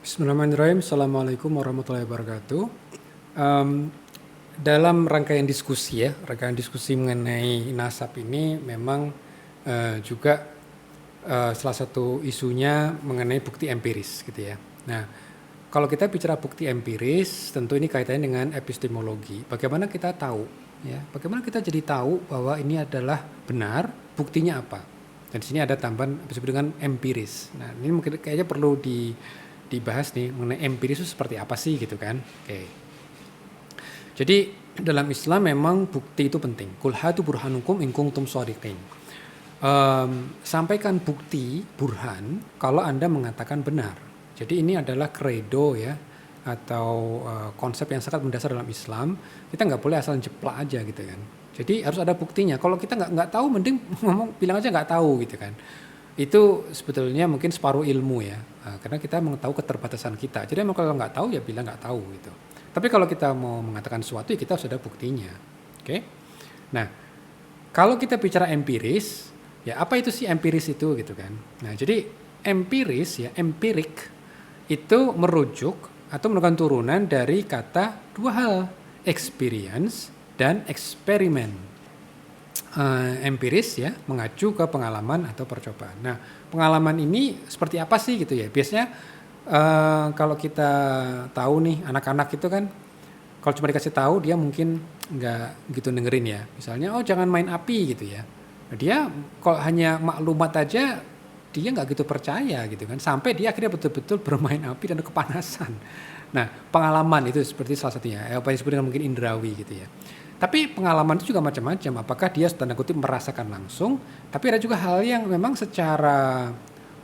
Bismillahirrahmanirrahim. Assalamualaikum warahmatullahi wabarakatuh. Em, Dalam rangkaian diskusi rangkaian diskusi mengenai nasab ini memang juga salah satu isunya mengenai bukti empiris gitu ya. Nah, kalau kita bicara bukti empiris, tentu ini kaitannya dengan epistemologi. Bagaimana kita tahu ya? Bagaimana kita jadi tahu bahwa ini adalah benar? Buktinya apa? Dan di sini ada tambahan disebut dengan empiris. Nah, ini mungkin kayaknya perlu dibahas nih mengenai empiris itu seperti apa sih gitu kan. Oke. Jadi dalam Islam memang bukti itu penting. Qul hatu burhanukum in kuntum shadiqin. Sampaikan bukti burhan kalau Anda mengatakan benar. Jadi ini adalah credo ya, atau konsep yang sangat mendasar dalam Islam. Kita nggak boleh asal jeplak aja gitu kan. Jadi harus ada buktinya. Kalau kita nggak tahu, mending ngomong bilang aja nggak tahu gitu kan. Itu sebetulnya mungkin separuh ilmu ya, karena kita mengetahui keterbatasan kita. Jadi kalau nggak tahu ya bilang nggak tahu gitu. Tapi kalau kita mau mengatakan sesuatu ya kita harus ada buktinya. Oke. Nah, kalau kita bicara empiris, ya apa itu sih empiris itu gitu kan. Nah, jadi empiris ya, empirik itu merujuk atau merupakan turunan dari kata dua hal, experience dan eksperimen. Empiris ya, mengacu ke pengalaman atau percobaan. Nah, pengalaman ini seperti apa sih gitu ya? Biasanya kalau kita tahu nih anak-anak itu kan, kalau cuma dikasih tahu dia mungkin nggak gitu dengerin ya. Misalnya, oh jangan main api gitu ya. Nah, dia kalau hanya maklumat aja dia nggak gitu percaya gitu kan. Sampai dia akhirnya betul-betul bermain api dan kepanasan. Nah, pengalaman itu seperti salah satunya. Apa yang disebut dengan mungkin indrawi gitu ya. Tapi pengalaman itu juga macam-macam. Apakah dia tanda kutip merasakan langsung? Tapi ada juga hal yang memang secara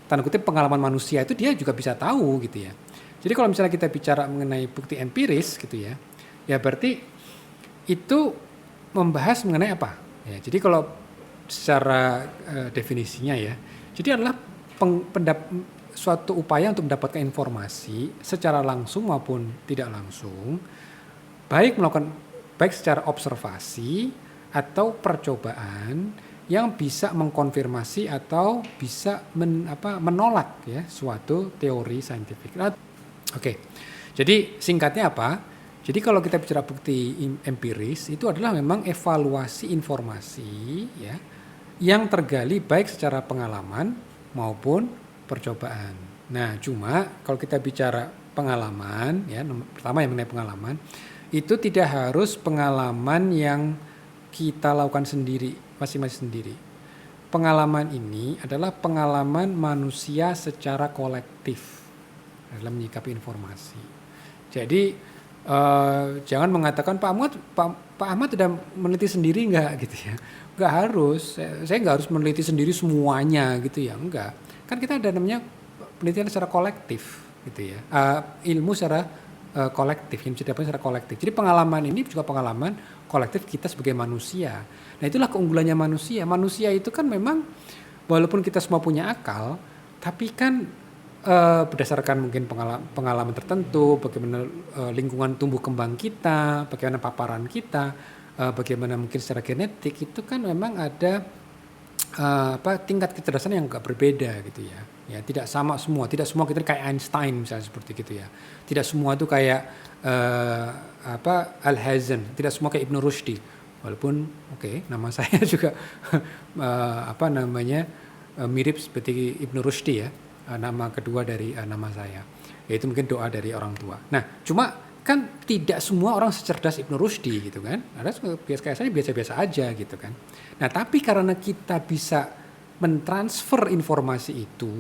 tanda kutip pengalaman manusia itu dia juga bisa tahu gitu ya. Jadi kalau misalnya kita bicara mengenai bukti empiris gitu ya, ya berarti itu membahas mengenai apa? Ya, jadi kalau secara definisinya ya, jadi adalah suatu upaya untuk mendapatkan informasi secara langsung maupun tidak langsung, baik secara observasi atau percobaan yang bisa mengkonfirmasi atau bisa menolak ya suatu teori saintifik. Oke. Jadi singkatnya apa? Jadi kalau kita bicara bukti empiris itu adalah memang evaluasi informasi ya yang tergali baik secara pengalaman maupun percobaan. Nah, cuma kalau kita bicara pengalaman ya, pertama yang mengenai pengalaman itu tidak harus pengalaman yang kita lakukan sendiri, masing-masing sendiri. Pengalaman ini adalah pengalaman manusia secara kolektif dalam menyikapi informasi. Jadi jangan mengatakan Pak Ahmad sudah meneliti sendiri nggak gitu ya. Nggak harus, saya nggak harus meneliti sendiri semuanya gitu ya, enggak. Kan kita ada namanya penelitian secara kolektif gitu ya. Ilmu secara kolektif, yang bisa didapat secara kolektif. Jadi pengalaman ini juga pengalaman kolektif kita sebagai manusia. Nah, itulah keunggulannya manusia. Manusia itu kan memang walaupun kita semua punya akal, tapi kan berdasarkan mungkin pengalaman tertentu, bagaimana lingkungan tumbuh kembang kita, bagaimana paparan kita, bagaimana mungkin secara genetik itu kan memang ada tingkat kecerdasan yang agak berbeda gitu ya. Ya, tidak sama semua, tidak semua kita kayak Einstein misalnya seperti gitu ya. Tidak semua itu kayak Alhazen, tidak semua kayak Ibnu Rushdi. Walaupun nama saya juga mirip seperti Ibnu Rushdi ya. Nama kedua dari nama saya. Yaitu mungkin doa dari orang tua. Nah, cuma kan tidak semua orang secerdas Ibnu Rushdi gitu kan. Ada biasa-biasa biasa-biasa aja gitu kan. Nah, tapi karena kita bisa mentransfer informasi itu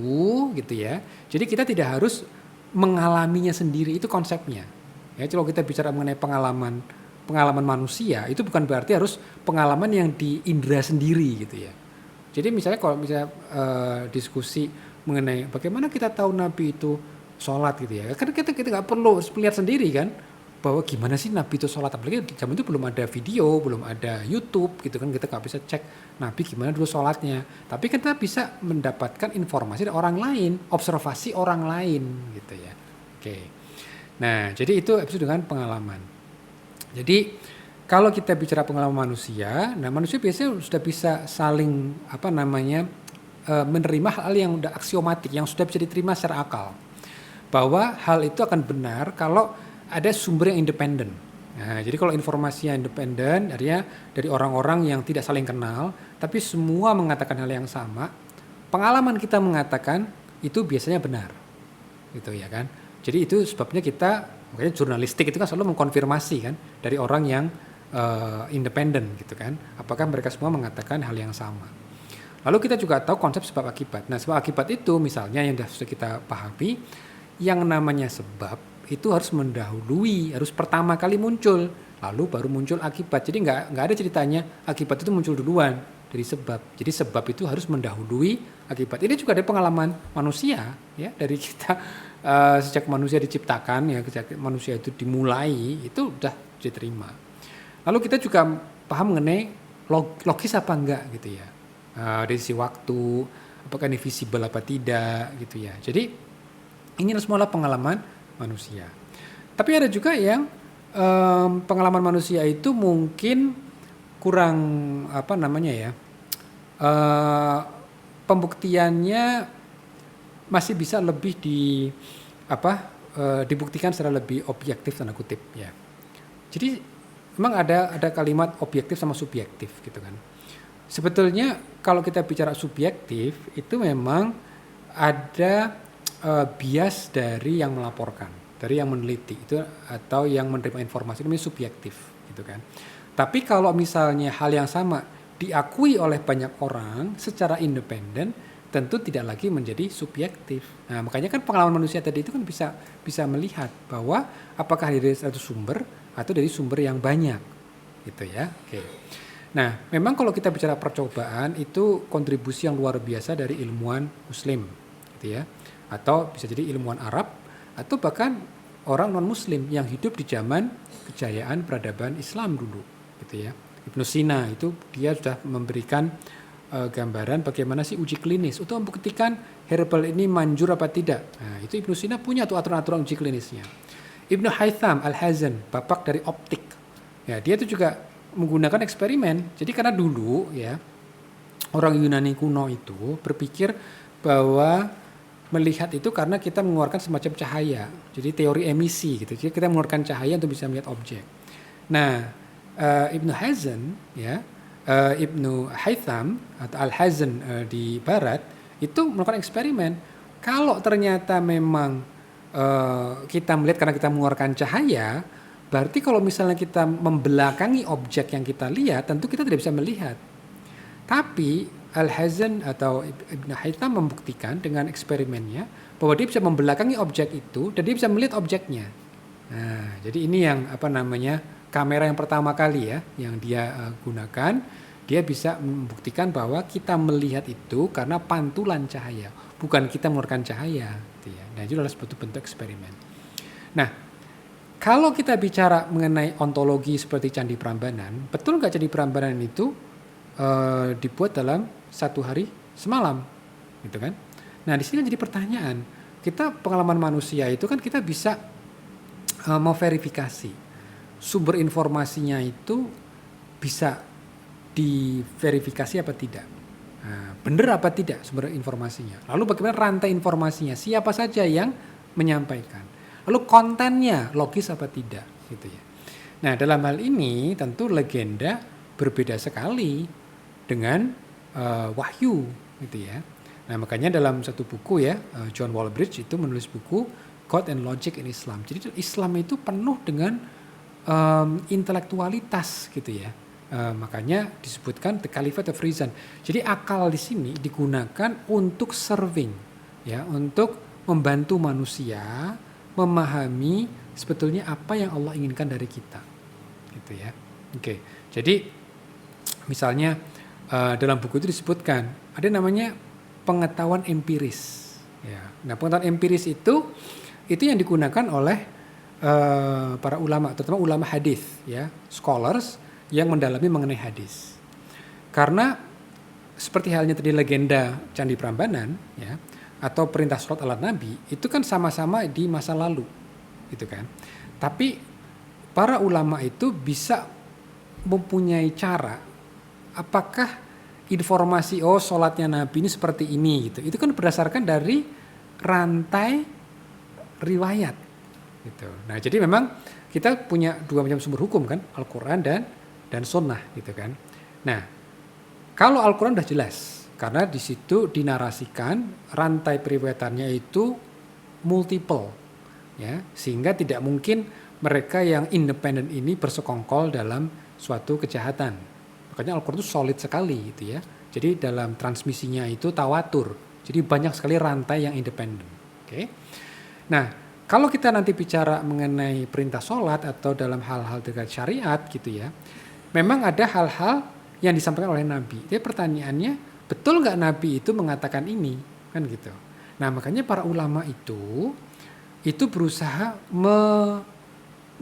gitu ya. Jadi kita tidak harus mengalaminya sendiri, itu konsepnya. Ya, kalau kita bicara mengenai pengalaman manusia, itu bukan berarti harus pengalaman yang di indera sendiri gitu ya. Jadi misalnya kalau diskusi mengenai bagaimana kita tahu Nabi itu sholat gitu ya. Kan kita nggak perlu melihat sendiri kan bahwa gimana sih Nabi itu sholat, apalagi di zaman itu belum ada video, belum ada YouTube gitu kan, kita nggak bisa cek Nabi gimana dulu sholatnya. Tapi kita bisa mendapatkan informasi dari orang lain, observasi orang lain gitu ya. Oke. Nah, jadi itu episode dengan pengalaman. Jadi kalau kita bicara pengalaman manusia, nah manusia biasanya sudah bisa saling menerima hal yang udah aksiomatik, yang sudah bisa diterima secara akal. bahwa hal itu akan benar kalau ada sumber yang independen. Nah, jadi kalau informasinya independen, artinya dari orang-orang yang tidak saling kenal, tapi semua mengatakan hal yang sama, pengalaman kita mengatakan itu biasanya benar, gitu ya kan. Jadi itu sebabnya kita, makanya jurnalistik itu kan selalu mengkonfirmasi kan dari orang yang independen gitu kan, apakah mereka semua mengatakan hal yang sama. Lalu kita juga tahu konsep sebab akibat. Nah, sebab akibat itu misalnya yang sudah kita pahami, yang namanya sebab itu harus mendahului, harus pertama kali muncul, lalu baru muncul akibat. Jadi nggak ada ceritanya akibat itu muncul duluan dari sebab. Jadi sebab itu harus mendahului akibat. Ini juga dari pengalaman manusia, ya, dari kita sejak manusia diciptakan, ya, sejak manusia itu dimulai, itu udah diterima. Lalu kita juga paham mengenai logis apa enggak gitu ya. Dari sisi waktu, apakah ini visible apa tidak gitu ya. Jadi ini semua pengalaman manusia. Tapi ada juga yang pengalaman manusia itu mungkin kurang pembuktiannya masih bisa lebih dibuktikan secara lebih objektif tanda kutip ya. Jadi memang ada kalimat objektif sama subjektif gitu kan. Sebetulnya kalau kita bicara subjektif itu memang ada bias dari yang melaporkan, dari yang meneliti itu atau yang menerima informasi, itu subjektif gitu kan. Tapi kalau misalnya hal yang sama diakui oleh banyak orang secara independen, tentu tidak lagi menjadi subjektif. Nah, makanya kan pengalaman manusia tadi itu kan bisa melihat bahwa apakah dari satu sumber atau dari sumber yang banyak gitu ya. Oke. Nah, memang kalau kita bicara percobaan itu kontribusi yang luar biasa dari ilmuwan muslim gitu ya. Atau bisa jadi ilmuwan Arab atau bahkan orang non-muslim yang hidup di zaman kejayaan peradaban Islam dulu gitu ya. Ibnu Sina itu dia sudah memberikan gambaran bagaimana sih uji klinis untuk membuktikan herbal ini manjur apa tidak. Nah, itu Ibnu Sina punya tuh aturan-aturan uji klinisnya. Ibnu Haytham Al-Hazan, bapak dari optik. Ya, dia itu juga menggunakan eksperimen. Jadi karena dulu ya orang Yunani kuno itu berpikir bahwa melihat itu karena kita mengeluarkan semacam cahaya. Jadi teori emisi gitu. Jadi kita mengeluarkan cahaya untuk bisa melihat objek. Nah, Ibnu Hazan ya, Ibnu Haytham atau Al-Hazan di barat itu melakukan eksperimen. Kalau ternyata memang kita melihat karena kita mengeluarkan cahaya, berarti kalau misalnya kita membelakangi objek yang kita lihat, tentu kita tidak bisa melihat. Tapi Al-Hazan atau Ibn Haytham membuktikan dengan eksperimennya bahwa dia bisa membelakangi objek itu dan dia bisa melihat objeknya. Nah, jadi ini yang kamera yang pertama kali ya yang dia gunakan. Dia bisa membuktikan bahwa kita melihat itu karena pantulan cahaya, bukan kita mengeluarkan cahaya. Gitu ya. Nah, itu adalah suatu bentuk eksperimen. Nah, kalau kita bicara mengenai ontologi seperti Candi Prambanan, betul nggak Candi Prambanan itu dibuat dalam satu hari semalam, gitu kan? Nah, di sini jadi pertanyaan. Kita pengalaman manusia itu kan kita bisa memverifikasi sumber informasinya itu bisa diverifikasi apa tidak. Nah, benar apa tidak sumber informasinya. Lalu bagaimana rantai informasinya? Siapa saja yang menyampaikan? Lalu kontennya logis apa tidak, gitu ya. Nah, dalam hal ini tentu legenda berbeda sekali dengan wahyu, gitu ya. Nah, makanya dalam satu buku ya, John Walbridge itu menulis buku God and Logic in Islam. Jadi Islam itu penuh dengan intelektualitas, gitu ya. Makanya disebutkan the Caliphate of Reason. Jadi akal di sini digunakan untuk serving, ya, untuk membantu manusia memahami sebetulnya apa yang Allah inginkan dari kita, gitu ya. Oke, jadi misalnya dalam buku itu disebutkan ada namanya pengetahuan empiris. Ya. Nah, pengetahuan empiris itu yang digunakan oleh para ulama, terutama ulama hadis, ya, scholars yang mendalami mengenai hadis. Karena seperti halnya tadi legenda Candi Prambanan, ya, atau perintah sholat ala Nabi, itu kan sama-sama di masa lalu, gitu kan. Tapi para ulama itu bisa mempunyai cara, apakah informasi sholatnya Nabi ini seperti ini, gitu. Itu kan berdasarkan dari rantai riwayat gitu. Nah, jadi memang kita punya dua macam sumber hukum kan, Al-Qur'an dan Sunnah gitu kan. Nah, kalau Al-Qur'an udah jelas karena di situ dinarasikan rantai periwayatannya itu multiple ya, sehingga tidak mungkin mereka yang independen ini bersekongkol dalam suatu kejahatan. Makanya Al-Qur'an itu solid sekali gitu ya. Jadi dalam transmisinya itu tawatur. Jadi banyak sekali rantai yang independen. Oke. Nah, kalau kita nanti bicara mengenai perintah sholat atau dalam hal-hal terkait syariat gitu ya, memang ada hal-hal yang disampaikan oleh Nabi. Jadi pertanyaannya, betul nggak Nabi itu mengatakan ini? Kan gitu. Nah, makanya para ulama itu berusaha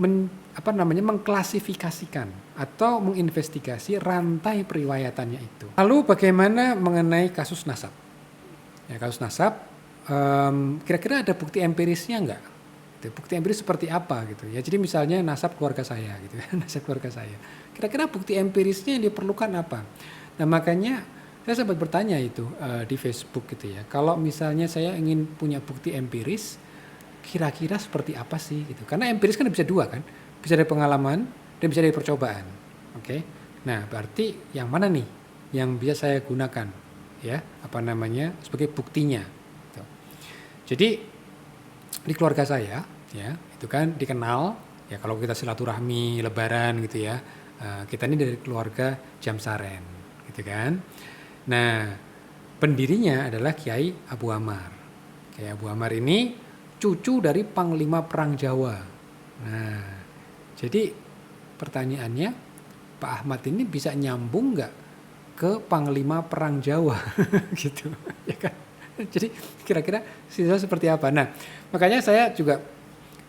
mengklasifikasikan atau menginvestigasi rantai periwayatannya itu. Lalu bagaimana mengenai kasus nasab? Ya, kasus nasab, kira-kira ada bukti empirisnya enggak? Bukti empiris seperti apa gitu ya. Jadi misalnya nasab keluarga saya gitu ya, nasab keluarga saya. Kira-kira bukti empirisnya yang diperlukan apa? Nah, makanya saya sempat bertanya itu di Facebook gitu ya. Kalau misalnya saya ingin punya bukti empiris, kira-kira seperti apa sih gitu. Karena empiris kan bisa dua kan. Bisa dari pengalaman dan bisa dari percobaan. Oke. Nah, berarti yang mana nih yang bisa saya gunakan ya, sebagai buktinya gitu. Jadi di keluarga saya ya, itu kan dikenal ya, kalau kita silaturahmi lebaran gitu ya, kita ini dari keluarga Jamsaren gitu kan. Nah, pendirinya adalah Kiai Abu Ammar. Kiai Abu Ammar ini cucu dari Panglima Perang Jawa. Nah, jadi pertanyaannya, Pak Ahmad ini bisa nyambung nggak ke Panglima Perang Jawa gitu, ya kan? Jadi kira-kira siswa seperti apa? Nah, makanya saya juga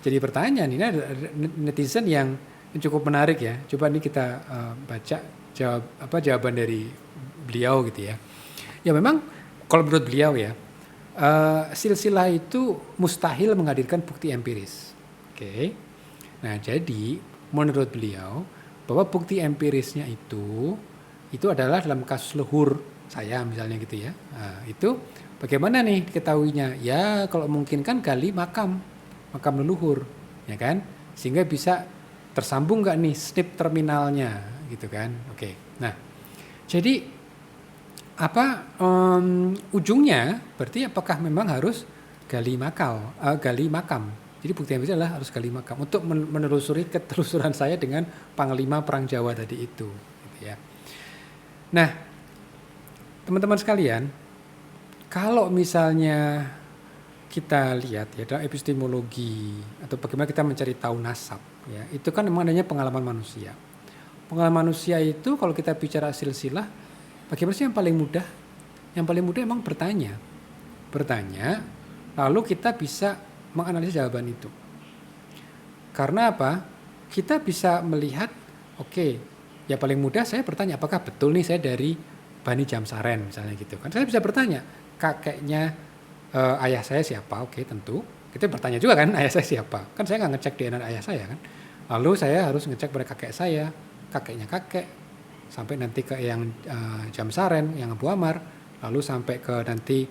jadi pertanyaan, ini ada netizen yang cukup menarik ya. Coba nih kita baca jawaban dari beliau gitu ya. Ya memang kalau menurut beliau ya, silsilah itu mustahil menghadirkan bukti empiris. Oke. Nah, jadi menurut beliau bahwa bukti empirisnya itu adalah dalam kasus leluhur saya misalnya gitu ya. Nah, itu bagaimana nih diketahuinya? Ya kalau mungkin kan gali makam leluhur, ya kan? Sehingga bisa tersambung nggak nih snip terminalnya gitu kan? Oke. Nah, jadi ujungnya berarti apakah memang harus gali makam? Jadi bukti empiris adalah harus gali makam untuk menelusuri ketelusuran saya dengan Panglima Perang Jawa tadi itu, gitu ya. Nah, teman-teman sekalian, kalau misalnya kita lihat ya dalam epistemologi atau bagaimana kita mencari tahu nasab, ya itu kan memang adanya pengalaman manusia. Pengalaman manusia itu kalau kita bicara silsilah, bagaimana sih yang paling mudah? Yang paling mudah emang bertanya, lalu kita bisa menganalisis jawaban itu. Karena apa? Kita bisa melihat, oke, ya paling mudah saya bertanya, apakah betul nih saya dari Bani Jamsaren misalnya gitu kan? Saya bisa bertanya, kakeknya ayah saya siapa? Oke, tentu. Kita bertanya juga kan, ayah saya siapa? Kan saya nggak ngecek DNA ayah saya kan. Lalu saya harus ngecek pada kakek saya, kakeknya kakek, sampai nanti ke yang Jamsaren, yang Abu Ammar, lalu sampai ke nanti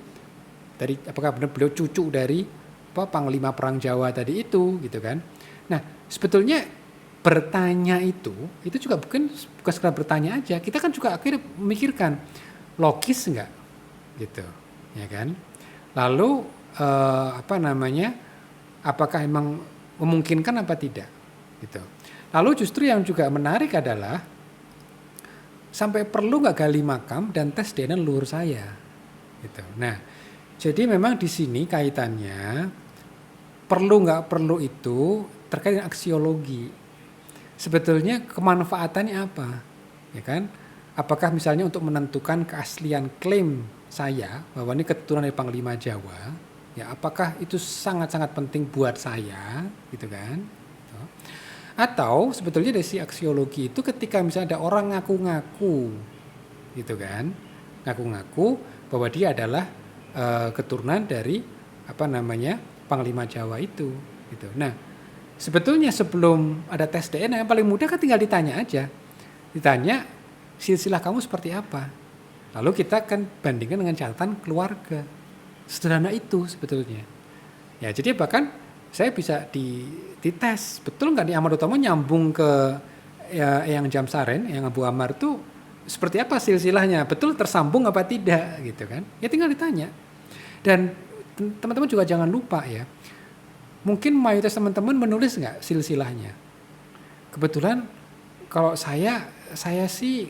dari apakah benar beliau cucu dari Panglima Perang Jawa tadi itu gitu kan. Nah, sebetulnya bertanya itu juga bukan sekedar bertanya aja. Kita kan juga akhirnya memikirkan logis enggak gitu, ya kan? Lalu apakah emang memungkinkan apa tidak gitu. Lalu justru yang juga menarik adalah sampai perlu nggak gali makam dan tes DNA leluhur saya gitu. Nah, jadi memang di sini kaitannya perlu nggak perlu itu terkait dengan aksiologi. Sebetulnya kemanfaatannya apa, ya kan? Apakah misalnya untuk menentukan keaslian klaim saya bahwa ini keturunan dari Panglima Jawa, ya apakah itu sangat-sangat penting buat saya, gitu kan? Atau sebetulnya dari si aksiologi itu ketika misalnya ada orang ngaku-ngaku, gitu kan? Ngaku-ngaku bahwa dia adalah keturunan dari Panglima Jawa itu, gitu. Nah, sebetulnya sebelum ada tes DNA yang paling mudah kan tinggal ditanya aja. Ditanya silsilah kamu seperti apa. Lalu kita akan bandingkan dengan catatan keluarga. Sederhana itu sebetulnya. Ya, jadi bahkan saya bisa dites betul nggak nih Ahmad Utomo nyambung ke ya, yang Jamsaren, yang Abu Ammar tuh seperti apa silsilahnya, betul tersambung apa tidak gitu kan? Ya tinggal ditanya. Dan teman-teman juga jangan lupa ya, mungkin mayoritas teman-teman menulis nggak silsilahnya. Kebetulan kalau saya sih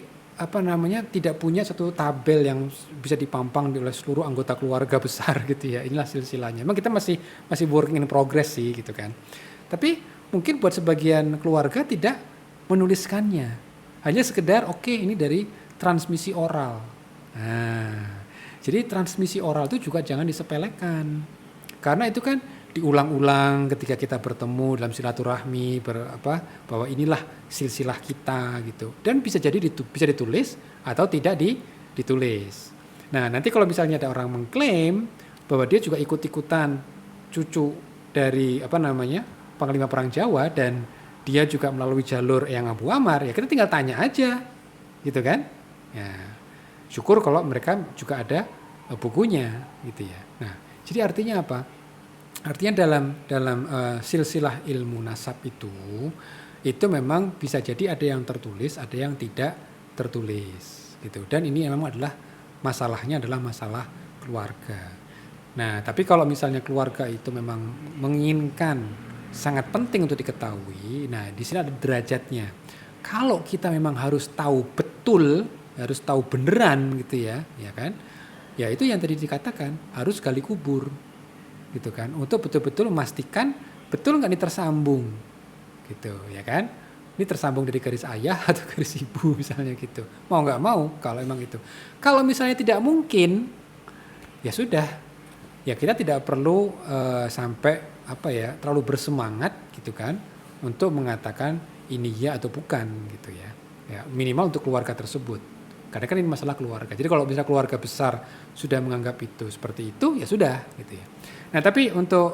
tidak punya satu tabel yang bisa dipampang oleh seluruh anggota keluarga besar gitu ya. Inilah silsilahnya. Memang kita masih working in progress sih gitu kan. Tapi mungkin buat sebagian keluarga tidak menuliskannya. Hanya sekedar ini dari transmisi oral. Nah, jadi transmisi oral itu juga jangan disepelekan. Karena itu kan diulang-ulang ketika kita bertemu dalam silaturahmi bahwa inilah silsilah kita gitu, dan bisa jadi bisa ditulis atau tidak ditulis. Nah nanti kalau misalnya ada orang mengklaim bahwa dia juga ikut-ikutan cucu dari Panglima Perang Jawa dan dia juga melalui jalur Eyang Abu Ammar, ya kita tinggal tanya aja gitu kan ya, syukur kalau mereka juga ada bukunya gitu ya. Nah jadi artinya apa? Artinya dalam silsilah ilmu nasab itu memang bisa jadi ada yang tertulis, ada yang tidak tertulis gitu. Dan ini memang masalahnya adalah masalah keluarga. Nah, tapi kalau misalnya keluarga itu memang menginginkan, sangat penting untuk diketahui. Nah, di sini ada derajatnya. Kalau kita memang harus tahu betul, harus tahu beneran gitu ya kan? Ya itu yang tadi dikatakan, harus gali kubur. Gitu kan, untuk betul-betul memastikan betul nggak ini tersambung gitu ya kan, ini tersambung dari garis ayah atau garis ibu misalnya gitu, mau nggak mau. Kalau emang itu, kalau misalnya tidak mungkin, ya sudah, ya kita tidak perlu sampai terlalu bersemangat gitu kan untuk mengatakan ini ya atau bukan gitu ya minimal untuk keluarga tersebut, karena kan ini masalah keluarga. Jadi kalau misalnya keluarga besar sudah menganggap itu seperti itu, ya sudah gitu ya. Nah tapi untuk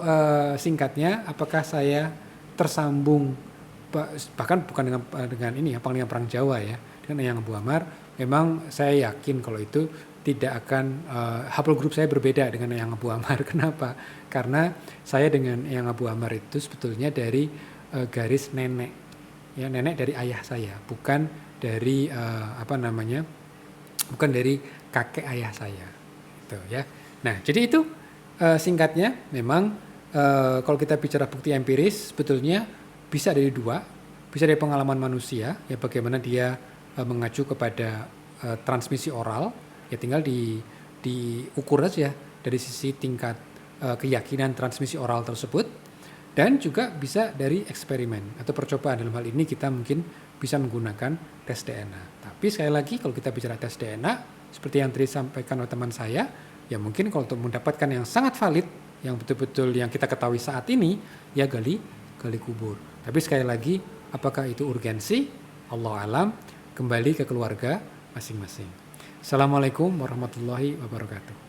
singkatnya, apakah saya tersambung bahkan bukan dengan ini ya Panglima Perang Jawa ya, dengan Eyang Abu Ammar, memang saya yakin kalau itu tidak akan haplogrup saya berbeda dengan Eyang Abu Ammar. Kenapa? Karena saya dengan Eyang Abu Ammar itu sebetulnya dari garis nenek, ya nenek dari ayah saya, bukan dari bukan dari kakek ayah saya, gitu ya. Nah jadi itu singkatnya memang kalau kita bicara bukti empiris sebetulnya bisa dari dua, bisa dari pengalaman manusia ya, bagaimana dia mengacu kepada transmisi oral, ya tinggal diukur saja dari sisi tingkat keyakinan transmisi oral tersebut, dan juga bisa dari eksperimen atau percobaan. Dalam hal ini kita mungkin bisa menggunakan tes DNA. Tapi sekali lagi kalau kita bicara tes DNA seperti yang tadi disampaikan oleh teman saya, ya mungkin kalau untuk mendapatkan yang sangat valid, yang betul-betul yang kita ketahui saat ini, ya gali kubur. Tapi sekali lagi, apakah itu urgensi? Allah alam, kembali ke keluarga masing-masing. Assalamualaikum warahmatullahi wabarakatuh.